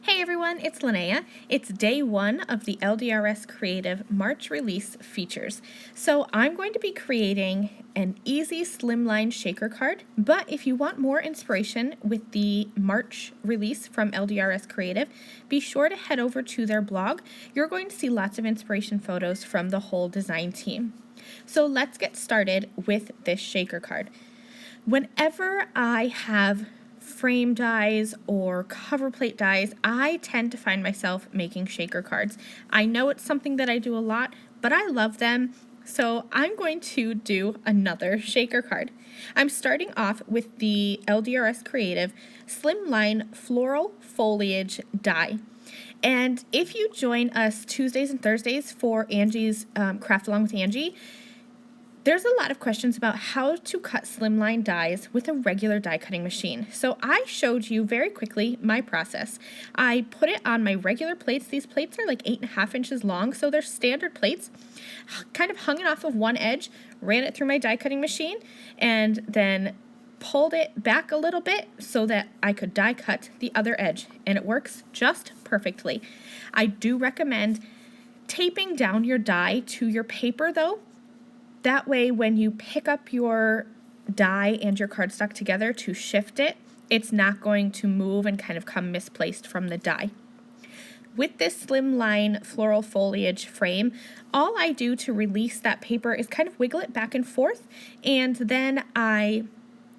Hey everyone, it's Lynnea. It's day one of the LDRS Creative March release features. So I'm going to be creating an easy slimline shaker card, but if you want more inspiration with the March release from LDRS Creative, be sure to head over to their blog. You're going to see lots of inspiration photos from the whole design team. So let's get started with this shaker card. Whenever I have frame dies or cover plate dies, I tend to find myself making shaker cards. I know it's something that I do a lot, but I love them, so I'm going to do another shaker card. I'm starting off with the LDRS Creative Slimline Floral Foliage die. And if you join us Tuesdays and Thursdays for Angie's Craft Along with Angie, there's a lot of questions about how to cut slimline dies with a regular die cutting machine. So I showed you very quickly my process. I put it on my regular plates. These plates are like 8.5 inches long, so they're standard plates. Kind of hung it off of one edge, ran it through my die cutting machine, and then pulled it back a little bit so that I could die cut the other edge, and it works just perfectly. I do recommend taping down your die to your paper though. That way, when you pick up your die and your cardstock together to shift it, it's not going to move and kind of come misplaced from the die. With this slimline floral foliage frame, all I do to release that paper is kind of wiggle it back and forth, and then I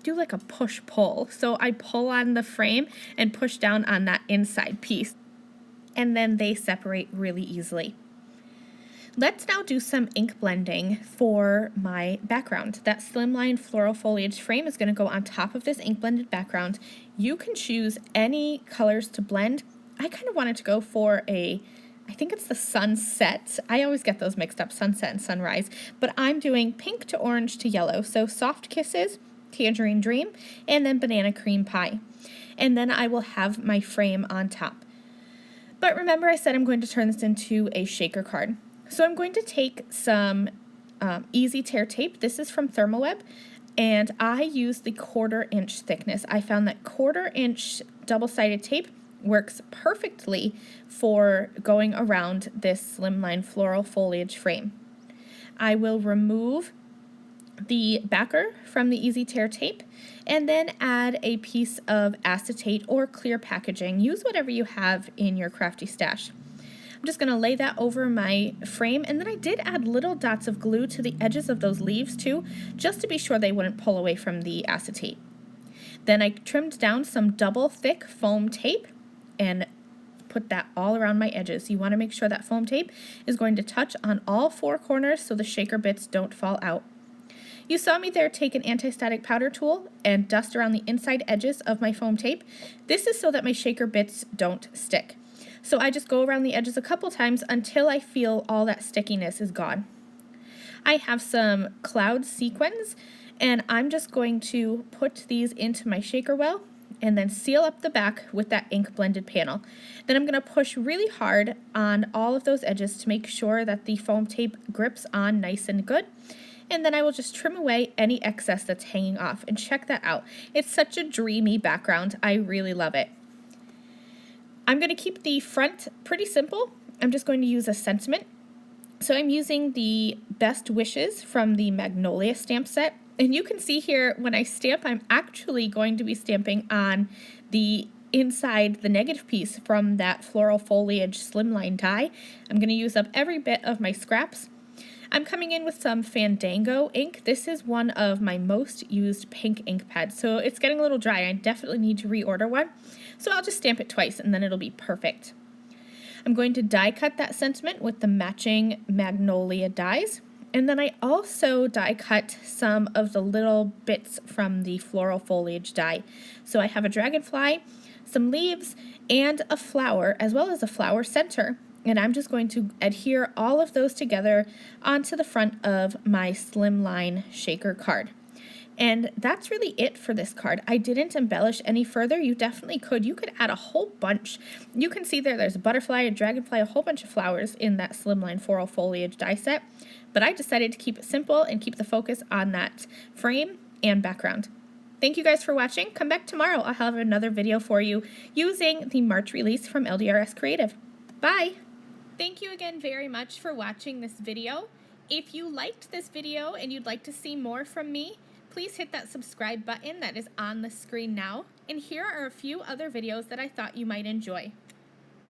do like a push-pull. So I pull on the frame and push down on that inside piece, and then they separate really easily. Let's now do some ink blending for my background. That slimline floral foliage frame is going to go on top of this ink blended background. You can choose any colors to blend. I kind of wanted to go for I think it's the sunset. I always get those mixed up, sunset and sunrise. But I'm doing pink to orange to yellow. So Soft Kisses, Tangerine Dream, and then Banana Cream Pie. And then I will have my frame on top. But remember I said I'm going to turn this into a shaker card. So I'm going to take some easy tear tape. This is from Thermoweb, and I use the 1/4 inch thickness. I found that 1/4 inch double-sided tape works perfectly for going around this slimline floral foliage frame. I will remove the backer from the easy tear tape and then add a piece of acetate or clear packaging. Use whatever you have in your crafty stash. I'm just going to lay that over my frame, and then I did add little dots of glue to the edges of those leaves too, just to be sure they wouldn't pull away from the acetate. Then I trimmed down some double thick foam tape and put that all around my edges. You want to make sure that foam tape is going to touch on all 4 corners so the shaker bits don't fall out. You saw me there take an anti-static powder tool and dust around the inside edges of my foam tape. This is so that my shaker bits don't stick. So I just go around the edges a couple times until I feel all that stickiness is gone. I have some cloud sequins, and I'm just going to put these into my shaker well and then seal up the back with that ink blended panel. Then I'm going to push really hard on all of those edges to make sure that the foam tape grips on nice and good. And then I will just trim away any excess that's hanging off, and check that out. It's such a dreamy background. I really love it. I'm going to keep the front pretty simple. I'm just going to use a sentiment. So I'm using the Best Wishes from the Magnolia stamp set. And you can see here when I stamp, I'm actually going to be stamping on the inside, the negative piece from that floral foliage slimline die. I'm going to use up every bit of my scraps. I'm coming in with some Fandango ink. This is one of my most used pink ink pads, so it's getting a little dry. I definitely need to reorder one, so I'll just stamp it twice and then it'll be perfect. I'm going to die cut that sentiment with the matching Magnolia dies, and then I also die cut some of the little bits from the floral foliage die. So I have a dragonfly, some leaves, and a flower, as well as a flower center. And I'm just going to adhere all of those together onto the front of my slimline shaker card. And that's really it for this card. I didn't embellish any further. You definitely could. You could add a whole bunch. You can see there's a butterfly, a dragonfly, a whole bunch of flowers in that slimline floral foliage die set. But I decided to keep it simple and keep the focus on that frame and background. Thank you guys for watching. Come back tomorrow. I'll have another video for you using the March release from LDRS Creative. Bye! Thank you again very much for watching this video. If you liked this video and you'd like to see more from me, please hit that subscribe button that is on the screen now. And here are a few other videos that I thought you might enjoy.